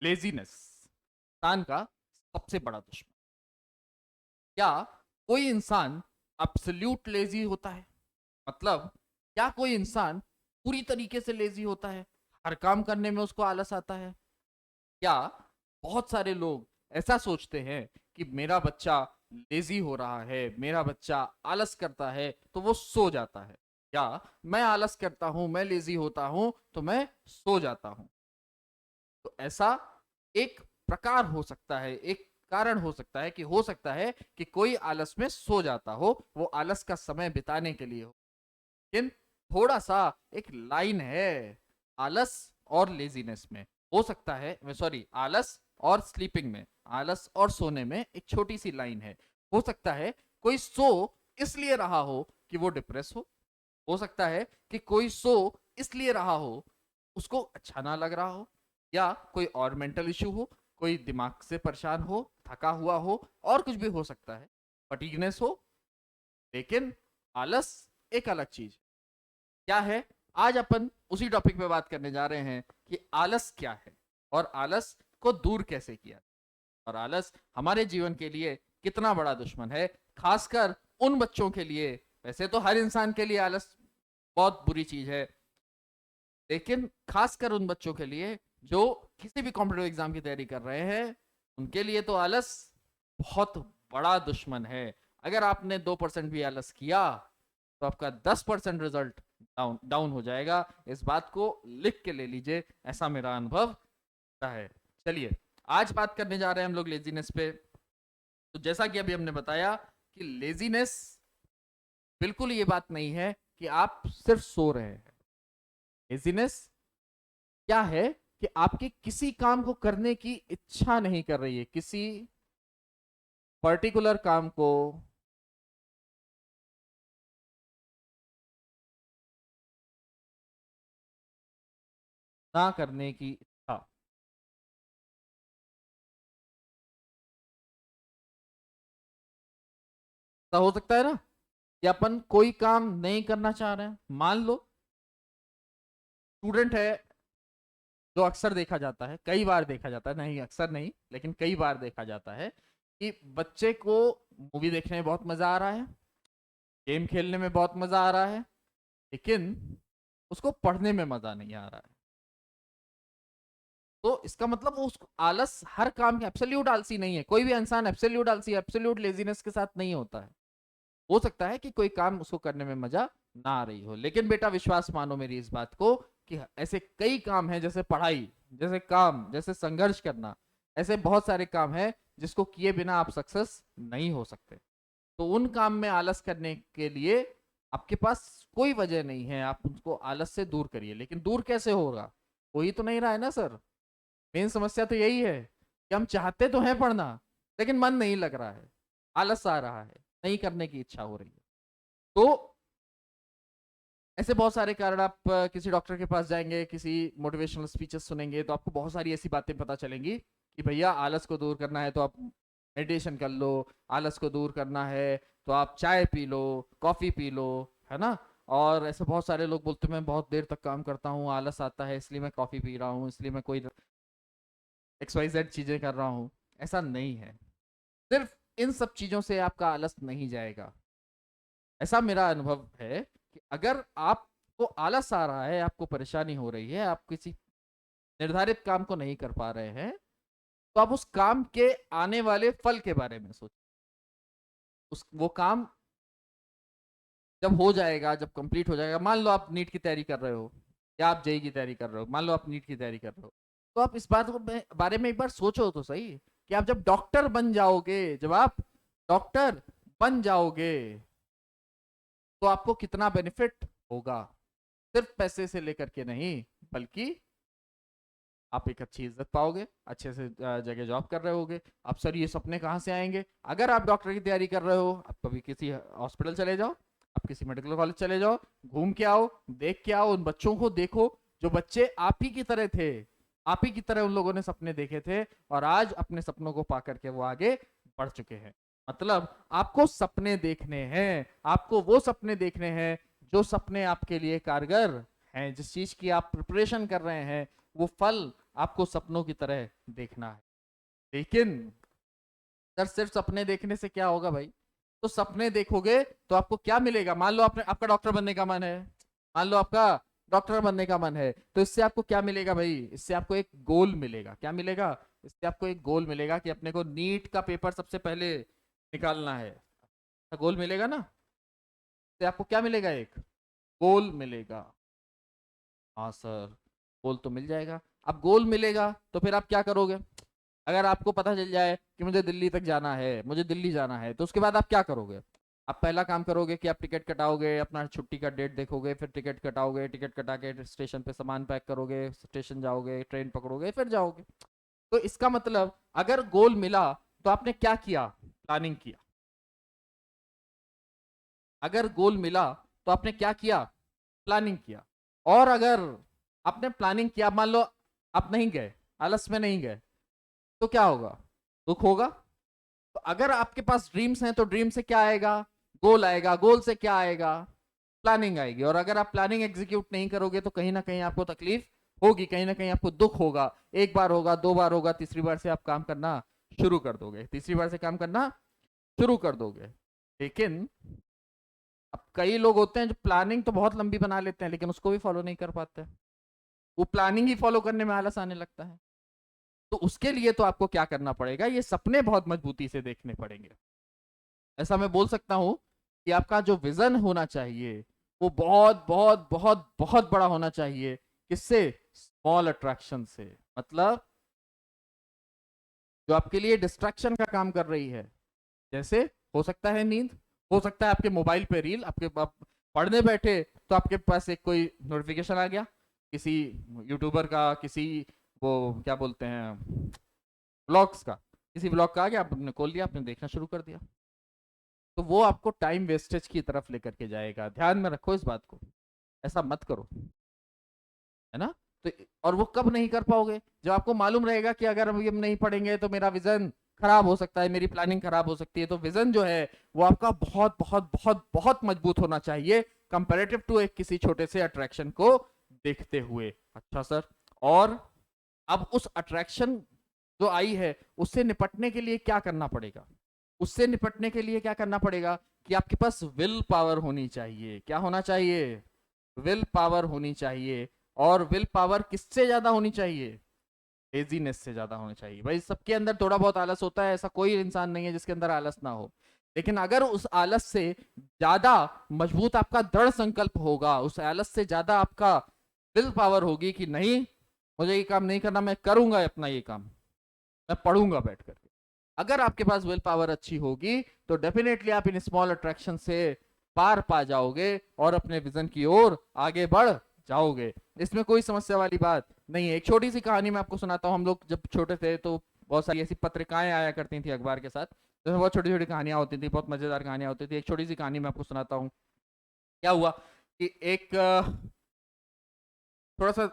Laziness इंसान का सबसे बड़ा दुश्मन। क्या कोई इंसान एब्सोल्यूट लेजी होता है? मतलब क्या कोई इंसान पूरी तरीके से लेजी होता है, हर काम करने में उसको आलस आता है? क्या बहुत सारे लोग ऐसा सोचते हैं कि मेरा बच्चा लेजी हो रहा है, मेरा बच्चा आलस करता है तो वो सो जाता है, या मैं आलस करता हूं, मैं लेजी होता हूं तो मैं सो जाता हूं? तो ऐसा एक प्रकार हो सकता है, एक कारण हो सकता है कि कि कोई आलस में सो जाता हो, वो आलस का समय बिताने के लिए हो। लेकिन थोड़ा सा एक लाइन है आलस और लेजीनेस में, हो सकता है, सॉरी, आलस और स्लीपिंग में, आलस और सोने में एक छोटी सी लाइन है। हो सकता है कोई सो इसलिए रहा हो कि वो डिप्रेस हो सकता है कि कोई सो इसलिए रहा हो उसको अच्छा ना लग रहा हो, या कोई और मेंटल इश्यू हो, कोई दिमाग से परेशान हो, थका हुआ हो, और कुछ भी हो सकता है, फटीगनेस हो। लेकिन आलस एक अलग चीज क्या है? आज अपन उसी टॉपिक पे बात करने जा रहे हैं कि आलस क्या है और आलस को दूर कैसे किया, और आलस हमारे जीवन के लिए कितना बड़ा दुश्मन है, खासकर उन बच्चों के लिए। वैसे तो हर इंसान के लिए आलस बहुत बुरी चीज है, लेकिन खासकर उन बच्चों के लिए जो किसी भी कॉम्पिटेटिव एग्जाम की तैयारी कर रहे हैं, उनके लिए तो आलस बहुत बड़ा दुश्मन है। अगर आपने 2% भी आलस किया तो आपका 10% रिजल्ट डाउन डाउन हो जाएगा। इस बात को लिख के ले लीजिए, ऐसा मेरा अनुभव है। चलिए, आज बात करने जा रहे हैं हम लोग लेजीनेस पे। तो जैसा कि अभी हमने बताया कि लेजीनेस बिल्कुल ये बात नहीं है कि आप सिर्फ सो रहे हैं। लेजीनेस क्या है कि आपकी किसी काम को करने की इच्छा नहीं कर रही है, किसी पर्टिकुलर काम को ना करने की इच्छा। ऐसा हो सकता है ना कि अपन कोई काम नहीं करना चाह रहे हैं। मान लो स्टूडेंट है, जो अक्सर देखा जाता है, कई बार देखा जाता है, नहीं अक्सर नहीं लेकिन कई बार देखा जाता है कि बच्चे को मूवी देखने में बहुत मजा आ रहा है, गेम खेलने में बहुत मजा आ रहा है, लेकिन उसको पढ़ने में मजा नहीं आ रहा है। तो इसका मतलब वो उसको आलस हर काम के एब्सोल्यूट आलसी नहीं है, कोई भी इंसान एब्सोल्यूट आलसी, एब्सोल्यूट लेजीनेस के साथ नहीं होता है। हो सकता है कि कोई काम उसको करने में मजा ना आ रही हो, लेकिन बेटा विश्वास मानो मेरी इस बात को कि ऐसे कई काम हैं, जैसे पढ़ाई, जैसे काम, जैसे संघर्ष करना, ऐसे बहुत सारे काम हैं जिसको किए बिना आप सक्सेस नहीं हो सकते। तो उन काम में आलस करने के लिए आपके पास कोई वजह नहीं है, आप उसको आलस से दूर करिए। लेकिन दूर कैसे होगा? हो ही तो नहीं रहा है ना सर। मेन समस्या तो यही है कि हम चाहते तो हैं पढ़ना, लेकिन मन नहीं लग रहा है, आलस आ रहा है, नहीं करने की इच्छा हो रही है। तो ऐसे बहुत सारे कारण, आप किसी डॉक्टर के पास जाएंगे, किसी मोटिवेशनल स्पीचेस सुनेंगे तो आपको बहुत सारी ऐसी बातें पता चलेंगी कि भैया आलस को दूर करना है तो आप मेडिटेशन कर लो, आलस को दूर करना है तो आप चाय P low, coffee P low, है ना। और ऐसे बहुत सारे लोग बोलते हैं मैं बहुत देर तक काम करता हूँ, आलस आता है इसलिए मैं कॉफी पी रहा हूँ, इसलिए मैं कोई XYZ चीजें कर रहा हूँ। ऐसा नहीं है, सिर्फ इन सब चीजों से आपका आलस नहीं जाएगा। ऐसा मेरा अनुभव है कि अगर आपको आलस आ रहा है, आपको परेशानी हो रही है, आप किसी निर्धारित काम को नहीं कर पा रहे हैं, तो आप उस काम के आने वाले फल के बारे में सोचें। उस वो काम जब हो जाएगा, जब कंप्लीट हो जाएगा, मान लो आप नीट की तैयारी कर रहे हो या आप जेई की तैयारी कर रहे हो, मान लो आप नीट की तैयारी कर रहे हो, तो आप इस बात को बारे में एक बार सोचो तो सही कि आप जब डॉक्टर बन जाओगे, जब आप डॉक्टर बन जाओगे तो आपको कितना बेनिफिट होगा। सिर्फ पैसे से लेकर के नहीं, बल्कि आप एक अच्छी इज्जत पाओगे, अच्छे से जगह जॉब कर रहे होगे। अब सर ये सपने कहाँ से आएंगे? अगर आप डॉक्टर की तैयारी कर रहे हो, आप कभी किसी हॉस्पिटल चले जाओ, आप किसी मेडिकल कॉलेज चले जाओ, घूम के आओ, देख के आओ, उन बच्चों को देखो जो बच्चे आप ही की तरह थे, आप ही की तरह उन लोगों ने सपने देखे थे और आज अपने सपनों को पा करके वो आगे बढ़ चुके हैं। मतलब आपको सपने देखने हैं, आपको वो सपने देखने हैं जो सपने आपके लिए कारगर हैं, जिस चीज की आप प्रिपरेशन कर रहे हैं वो फल आपको सपनों की तरह देखना है। लेकिन सर सिर्फ सपने देखने से क्या होगा भाई? तो सपने देखोगे तो आपको क्या मिलेगा? मान लो आपने आपका डॉक्टर बनने का मन है, मान लो आपका डॉक्टर बनने का मन है, तो इससे आपको क्या मिलेगा भाई? इससे आपको एक गोल मिलेगा। क्या मिलेगा? इससे आपको एक गोल मिलेगा कि अपने को नीट का पेपर सबसे पहले निकालना है। गोल मिलेगा ना? इससे आपको क्या मिलेगा? एक गोल मिलेगा। हाँ सर, गोल तो मिल जाएगा। अब गोल मिलेगा तो फिर आप क्या करोगे? अगर आपको पता चल जाए कि मुझे दिल्ली तक जाना है, मुझे दिल्ली जाना है, तो उसके बाद आप क्या करोगे? आप पहला काम करोगे कि आप टिकट कटाओगे, अपना छुट्टी का डेट देखोगे, फिर टिकट कटाओगे, टिकट कटा के स्टेशन पे सामान पैक करोगे, स्टेशन जाओगे, ट्रेन पकड़ोगे, फिर जाओगे। तो इसका मतलब अगर गोल मिला तो आपने क्या किया? प्लानिंग किया। अगर गोल मिला तो आपने क्या किया? प्लानिंग किया। और अगर आपने प्लानिंग किया, मान लो आप नहीं गए, आलस में नहीं गए, तो क्या होगा? दुख होगा। तो अगर आपके पास ड्रीम्स हैं तो ड्रीम से क्या आएगा? गोल आएगा। गोल से क्या आएगा? प्लानिंग आएगी। और अगर आप प्लानिंग एग्जीक्यूट नहीं करोगे तो कहीं ना कहीं आपको तकलीफ होगी, कहीं ना कहीं आपको दुख होगा। एक बार होगा, दो बार होगा, तीसरी बार से आप काम करना शुरू कर दोगे, तीसरी बार से काम करना शुरू कर दोगे। लेकिन अब कई लोग होते हैं जो प्लानिंग तो बहुत लंबी बना लेते हैं लेकिन उसको भी फॉलो नहीं कर पाते। वो प्लानिंग ही फॉलो करने में आलस आने लगता है। तो उसके लिए तो आपको क्या करना पड़ेगा? ये सपने बहुत मजबूती से देखने पड़ेंगे। ऐसा मैं बोल सकता हूं कि आपका जो विजन होना चाहिए वो बहुत बहुत बहुत बहुत बड़ा होना चाहिए। किससे? स्मॉल अट्रैक्शन से। मतलब जो आपके लिए डिस्ट्रैक्शन का काम कर रही है। जैसे हो सकता है नींद, हो सकता है आपके मोबाइल पे रील, आपके आप पढ़ने बैठे तो आपके पास एक कोई नोटिफिकेशन आ गया किसी यूट्यूबर का, किसी वो क्या बोलते हैं ब्लॉग्स का, किसी ब्लॉग का आ गया, आपने खोल लिया, आपने देखना शुरू कर दिया। तो वो आपको टाइम वेस्टेज की तरफ लेकर के जाएगा। ध्यान में रखो इस बात को, ऐसा मत करो, है ना? तो और वो कब नहीं कर पाओगे? जब आपको मालूम रहेगा कि अगर हम ये नहीं पढ़ेंगे तो मेरा विजन खराब हो सकता है, मेरी प्लानिंग खराब हो सकती है। तो विजन जो है वो आपका बहुत बहुत बहुत बहुत मजबूत होना चाहिए कंपेरेटिव टू एक किसी छोटे से अट्रैक्शन को देखते हुए। अच्छा सर, और अब उस अट्रैक्शन जो आई है उससे निपटने के लिए क्या करना पड़ेगा? उससे निपटने के लिए क्या करना पड़ेगा कि आपके पास विल पावर होनी चाहिए। क्या होना चाहिए? विल पावर होनी चाहिए। और विल पावर किससे ज्यादा होनी चाहिए? लेजीनेस से ज्यादा होनी चाहिए। भाई सबके अंदर थोड़ा बहुत आलस होता है, ऐसा कोई इंसान नहीं है जिसके अंदर आलस ना हो। लेकिन अगर उस आलस से ज्यादा मजबूत आपका दृढ़ संकल्प होगा, उस आलस से ज्यादा आपका विल पावर होगी कि नहीं, मुझे ये काम नहीं करना, मैं करूंगा अपना ये काम, मैं पढ़ूंगा बैठ करके। अगर आपके पास विल पावर अच्छी होगी तो डेफिनेटली आप इन स्मॉल अट्रैक्शन से पार पा जाओगे और अपने विजन की ओर आगे बढ़ जाओगे। इसमें कोई समस्या वाली बात नहीं है। एक छोटी सी कहानी मैं आपको सुनाता हूँ। हम लोग जब छोटे थे तो बहुत सारी ऐसी पत्रिकाएं आया करती थी अखबार के साथ, जिसमें बहुत छोटी छोटी कहानियां होती थी, बहुत मजेदार कहानियां होती थी। एक छोटी सी कहानी मैं आपको सुनाता हूँ। क्या हुआ कि एक थोड़ा सा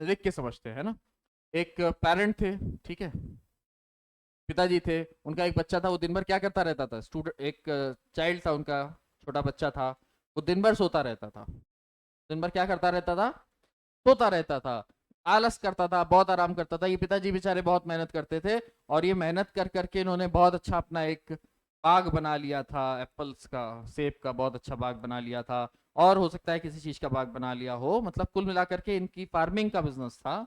लिख के समझते हैं ना। एक पेरेंट थे, ठीक है, पिताजी थे, उनका एक बच्चा था। वो दिन भर क्या करता रहता था? स्टूडेंट, एक चाइल्ड था उनका, छोटा बच्चा था। वो दिन भर सोता रहता था। दिन भर क्या करता रहता था? सोता रहता था, आलस करता था, बहुत आराम करता था। ये पिताजी बेचारे बहुत मेहनत करते थे और ये मेहनत कर करके इन्होंने बहुत अच्छा अपना एक बाग बना लिया था, एप्पल्स का, सेब का बहुत अच्छा बाग बना लिया था। और हो सकता है किसी चीज का बाग बना लिया हो। मतलब कुल मिलाकर के इनकी फार्मिंग का बिजनेस था,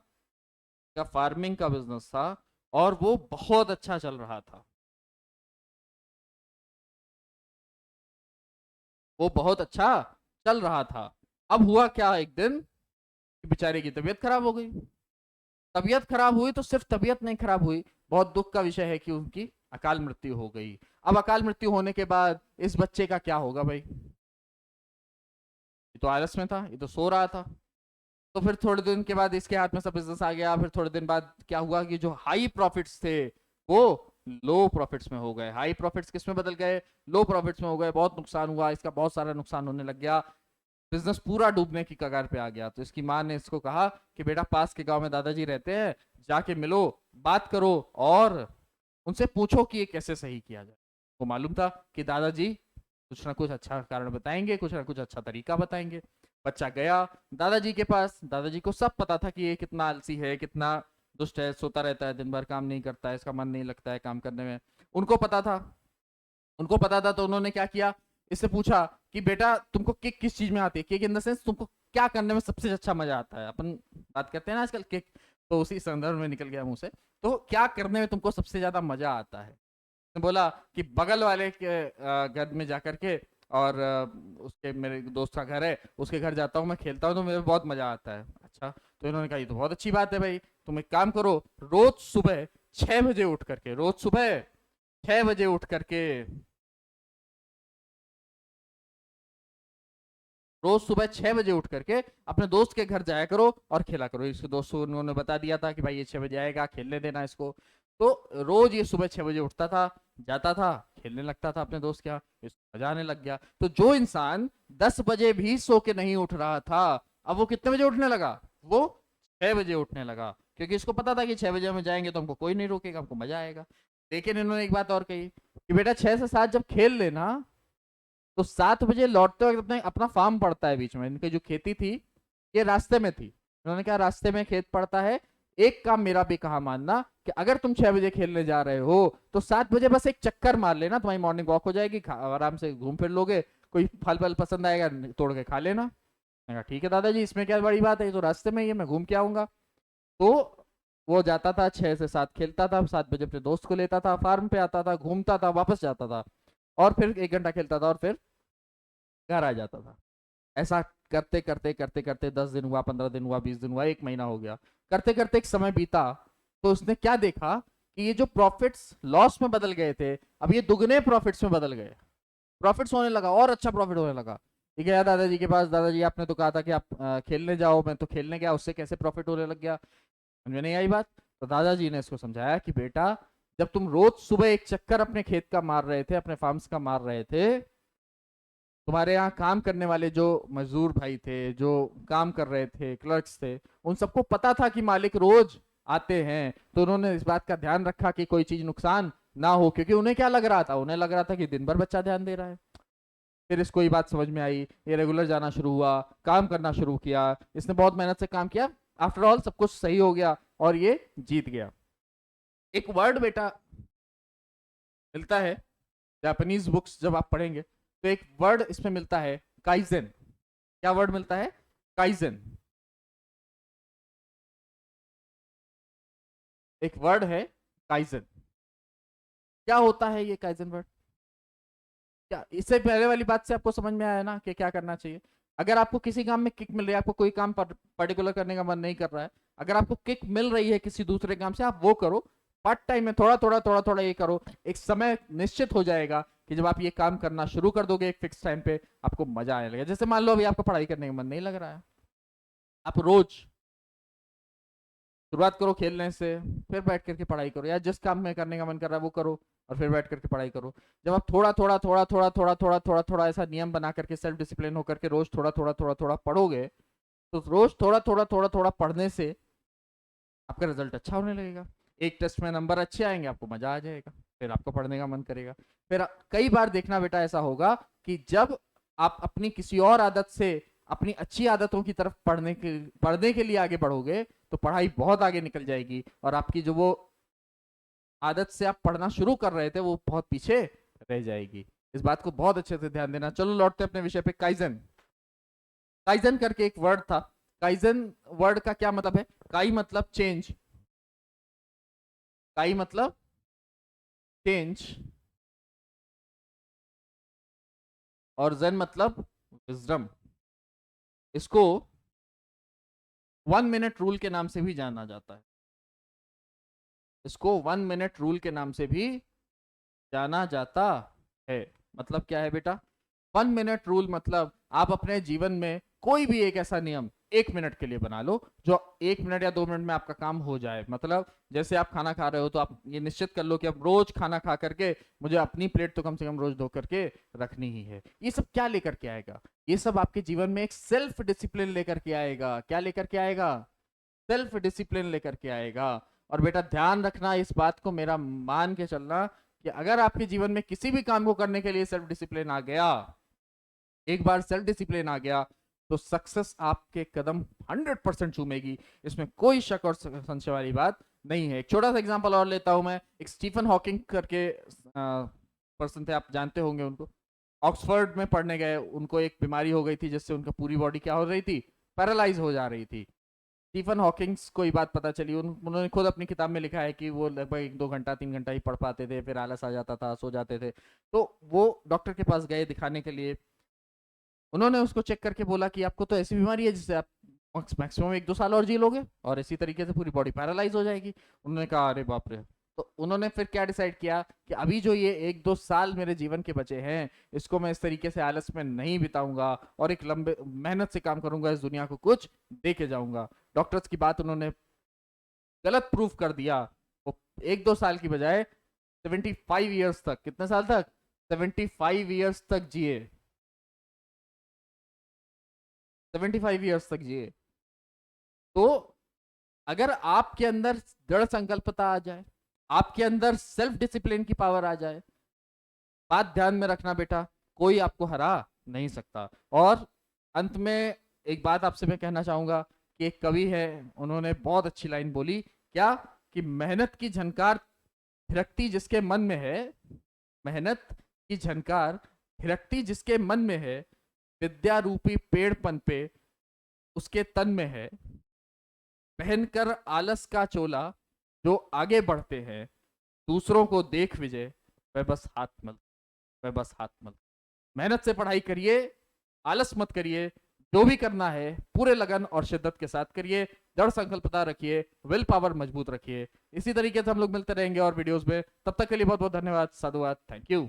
का फार्मिंग का बिजनेस था और वो बहुत अच्छा चल रहा था। वो बहुत अच्छा चल रहा था। अब हुआ क्या, एक दिन कि बेचारे की तबीयत खराब हो गई। तबीयत खराब हुई तो सिर्फ तबीयत नहीं खराब हुई, बहुत दुख का विषय है कि उनकी अकाल मृत्यु हो गई। अब अकाल मृत्यु होने के बाद इस बच्चे का क्या होगा भाई? ये तो आलस में था, ये तो सो रहा था। तो फिर थोड़े दिन के बाद इसके हाथ में सब बिजनेस आ गया। फिर थोड़े दिन बाद क्या हुआ कि जो हाई प्रॉफिट्स थे वो लो प्रॉफिट्स में हो गए। हाई प्रॉफिट्स किस में बदल गए? लो प्रॉफिट्स में हो गए। बहुत नुकसान हुआ इसका, बहुत सारा नुकसान होने लग गया। बिजनेस पूरा डूबने की कगार पे आ गया। तो इसकी माँ ने इसको कहा कि बेटा, पास के गांव में दादाजी रहते हैं, जाके मिलो, बात करो और उनसे पूछो कि ये कैसे सही किया जाए। वो मालूम था कि दादाजी कुछ ना कुछ अच्छा कारण बताएंगे, कुछ ना कुछ अच्छा तरीका बताएंगे। बच्चा गया दादाजी के पास, दादाजी को सब पता था कि ये कितना आलसी है, कितना दुष्ट है, सोता रहता है दिन भर, काम नहीं करता है, इसका मन नहीं लगता है काम करने में। उनको पता था, उनको पता था, तो उन्होंने क्या किया, इससे पूछा कि बेटा तुमको किक किस चीज में आती है, किक इन द सेंस तुमको क्या करने में सबसे अच्छा मजा आता है। अपन बात करते हैं ना आजकल किक, तो उसी संदर्भ में निकल गया मुंह से। तो क्या करने में तुमको सबसे ज्यादा मजा आता है? उसने बोला कि बगल वाले के घर में जाकर के, और उसके मेरे दोस्त का घर है, उसके घर जाता हूँ मैं, खेलता हूँ, तो मुझे बहुत मजा आता है। अच्छा, तो इन्होंने कहा ये तो बहुत अच्छी बात है भाई, तुम एक काम करो, रोज सुबह 6 बजे उठ करके, रोज सुबह 6 बजे उठ करके, रोज सुबह 6 बजे उठ करके अपने दोस्त के घर जाया करो और खेला करो। इसके दोस्त को उन्होंने बता दिया था कि भाई ये 6 बजे आएगा, खेलने देना इसको। तो रोज ये सुबह 6 बजे उठता था, जाता था, खेलने लगता था अपने दोस्त के यहाँ, इसको मजा आने लग गया। तो जो इंसान 10 बजे भी सो के नहीं उठ रहा था, अब वो कितने बजे उठने लगा? वो 6 बजे उठने लगा, क्योंकि इसको पता था कि 6 बजे हम जाएंगे तो हमको कोई नहीं रोकेगा, हमको मजा आएगा। लेकिन इन्होंने एक बात और कही कि बेटा 6 से 7 जब खेल लेना, तो 7 बजे लौटते वक्त अपने अपना फार्म पड़ता है बीच में, इनकी जो खेती थी ये रास्ते में थी। उन्होंने कहा रास्ते में खेत पड़ता है, एक काम मेरा भी कहा मानना कि अगर तुम 6 बजे खेलने जा रहे हो तो 7 बजे बस एक चक्कर मार लेना, तुम्हारी मॉर्निंग वॉक हो जाएगी, आराम से घूम फिर लोगे, कोई फल फल पसंद आएगा तोड़ के खा लेना। मैंने कहा ठीक है दादाजी, इसमें क्या बड़ी बात है, ये तो रास्ते में ही है, मैं घूम के आऊंगा। तो वो जाता था 6 से 7 खेलता था, 7 बजे अपने दोस्त को लेता था, फार्म पे आता था, घूमता था, वापस जाता था, और फिर 1 घंटा खेलता था, और फिर घर आ जाता था। ऐसा करते करते करते करते 10 दिन हुआ, 15 दिन हुआ, 20 दिन हुआ, 1 महीना हो गया, करते करते एक समय बीता। तो उसने क्या देखा कि ये जो प्रॉफिट्स लॉस में बदल गए थे, अब ये दुगने प्रॉफिट्स में बदल गए, प्रॉफिट्स होने लगा और अच्छा प्रॉफिट होने लगा। ठीक है, दादाजी के पास, दादाजी आपने तो कहा था कि आप खेलने जाओ, मैं तो खेलने गया, उससे कैसे प्रॉफिट होने लग गया? समझ नहीं आई बात। तो दादाजी ने इसको समझाया कि बेटा, जब तुम रोज सुबह एक चक्कर अपने खेत का मार रहे थे, अपने फार्म्स का मार रहे थे, तुम्हारे यहाँ काम करने वाले जो मजदूर भाई थे, जो काम कर रहे थे, क्लर्क्स थे, उन सबको पता था कि मालिक रोज आते हैं, तो उन्होंने इस बात का ध्यान रखा कि कोई चीज नुकसान ना हो, क्योंकि उन्हें क्या लग रहा था, उन्हें लग रहा था कि दिन भर बच्चा ध्यान दे रहा है। फिर इसको ये बात समझ में आई, ये रेगुलर जाना शुरू हुआ, काम करना शुरू किया, इसने बहुत मेहनत से काम किया, आफ्टर ऑल सब कुछ सही हो गया और ये जीत गया। एक वर्ड बेटा मिलता है, जापानीज बुक्स जब आप पढ़ेंगे तो एक वर्ड इसमें मिलता है, काइजन। क्या वर्ड मिलता है? काइजन। एक वर्ड है काइजन। क्या होता है ये काइजन वर्ड? क्या इससे पहले वाली बात से आपको समझ में आया ना कि क्या करना चाहिए? अगर आपको किसी काम में किक मिल रही है, आपको कोई काम पर्टिकुलर करने का मन नहीं कर रहा है, अगर आपको किक मिल रही है किसी दूसरे काम से, आप वो करो, पार्ट टाइम में थोड़ा थोड़ा थोड़ा थोड़ा ये करो। एक समय निश्चित हो जाएगा कि जब आप ये काम करना शुरू कर दोगे एक फिक्स टाइम पे, आपको मजा आने लगेगा। जैसे मान लो अभी आपका पढ़ाई करने का मन नहीं लग रहा है, आप रोज शुरुआत करो खेलने से, फिर बैठ करके पढ़ाई करो, या जिस काम में करने का मन कर रहा है वो करो, और फिर बैठ करके पढ़ाई करो। जब आप थोड़ा थोड़ा थोड़ा थोड़ा थोड़ा थोड़ा थोड़ा थोड़ा ऐसा नियम बना करके, सेल्फ डिसिप्लिन होकर के रोज थोड़ा थोड़ा थोड़ा थोड़ा पढ़ोगे, तो रोज थोड़ा थोड़ा थोड़ा थोड़ा पढ़ने से आपका रिजल्ट अच्छा होने लगेगा। एक टेस्ट में नंबर अच्छे आएंगे, आपको मजा आ जाएगा, फिर आपको पढ़ने का मन करेगा। फिर कई बार देखना बेटा ऐसा होगा कि जब आप अपनी किसी और आदत से अपनी अच्छी आदतों की तरफ पढ़ने के लिए आगे बढ़ोगे, तो पढ़ाई बहुत आगे निकल जाएगी, और आपकी जो वो आदत से आप पढ़ना शुरू कर रहे थे वो बहुत पीछे रह जाएगी। इस बात को बहुत अच्छे से ध्यान देना। चलो लौटते अपने विषय पे, काइजन। काइजन करके एक वर्ड था। काइजन वर्ड का क्या मतलब है? काई मतलब चेंज, काई मतलब चेंज, और जन मतलब विजडम। इसको 1 मिनट रूल के नाम से भी जाना जाता है, इसको 1 मिनट रूल के नाम से भी जाना जाता है। मतलब क्या है बेटा? 1 मिनट रूल मतलब आप अपने जीवन में कोई भी एक ऐसा नियम 1 मिनट के लिए बना लो, जो 1 मिनट या 2 मिनट में आपका काम हो जाए। मतलब जैसे आप खाना खा रहे हो, तो आप ये निश्चित कर लो कि अब रोज खाना खा करके मुझे अपनी प्लेट तो कम से कम रोज धो करके रखनी ही है। ये सब क्या लेकर के आएगा? ये सब आपके जीवन में एक सेल्फ डिसिप्लिन लेकर के आएगा। क्या लेकर के आएगा? सेल्फ डिसिप्लिन लेकर के आएगा। और बेटा ध्यान रखना, इस बात को मेरा मान के चलना कि अगर आपके जीवन में किसी भी काम को करने के लिए सेल्फ डिसिप्लिन आ गया, एक बार सेल्फ डिसिप्लिन आ गया, तो सक्सेस आपके कदम 100% चूमेगी, इसमें कोई शक और संशय वाली बात नहीं है। एक छोटा सा एग्जांपल और लेता हूं मैं। एक स्टीफन हॉकिंग करके पर्सन थे, आप जानते होंगे उनको। ऑक्सफोर्ड में पढ़ने गए, उनको एक बीमारी हो गई थी जिससे उनका पूरी बॉडी क्या हो रही थी, पैरालाइज हो जा रही थी। स्टीफन हॉकिंग्स को ये बात पता चली, उन्होंने खुद अपनी किताब में लिखा है कि वो लगभग 1-2 घंटा 3 घंटा ही पढ़ पाते थे, फिर आलस आ जाता था, सो जाते थे। तो वो डॉक्टर के पास गए दिखाने के लिए। उन्होंने उसको चेक करके बोला कि आपको तो ऐसी बीमारी है जिससे आप मैक्सिमम 1-2 साल और जी लोगे और इसी तरीके से पूरी बॉडी पैरालाइज हो जाएगी। उन्होंने कहा अरे बाप रे। तो उन्होंने फिर क्या डिसाइड किया कि अभी जो ये 1-2 साल मेरे जीवन के बचे हैं, इसको मैं इस तरीके से आलस में नहीं बिताऊंगा और एक लंबे मेहनत से काम करूंगा, इस दुनिया को कुछ दे के जाऊंगा। डॉक्टर्स की बात उन्होंने गलत प्रूफ कर दिया। वो 1-2 साल की बजाय 75 ईयर्स तक, कितने साल तक, 75 ईयर्स तक जिए। 75 ईयर्स तक जिए। तो अगर आपके अंदर दृढ़ संकल्पता आ जाए, आपके अंदर सेल्फ डिसिप्लिन की पावर आ जाए, बात ध्यान में रखना बेटा, कोई आपको हरा नहीं सकता। और अंत में एक बात आपसे मैं कहना चाहूंगा कि एक कवि है, उन्होंने बहुत अच्छी लाइन बोली, क्या कि मेहनत की झनकार थिरकती जिसके मन में है, मेहनत की झनकार थिरकती जिसके मन में है, विद्या रूपी पेड़ पनपे उसके तन में है, पहनकर आलस का चोला जो आगे बढ़ते हैं, दूसरों को देख विजय वह बस हाथ मल, वह बस हाथ मल। मेहनत से पढ़ाई करिए, आलस मत करिए, जो भी करना है पूरे लगन और शिद्दत के साथ करिए, दृढ़ संकल्पता रखिए, विल पावर मजबूत रखिए। इसी तरीके से हम लोग मिलते रहेंगे और वीडियोस में। तब तक के लिए बहुत बहुत धन्यवाद, साधुवाद, थैंक यू।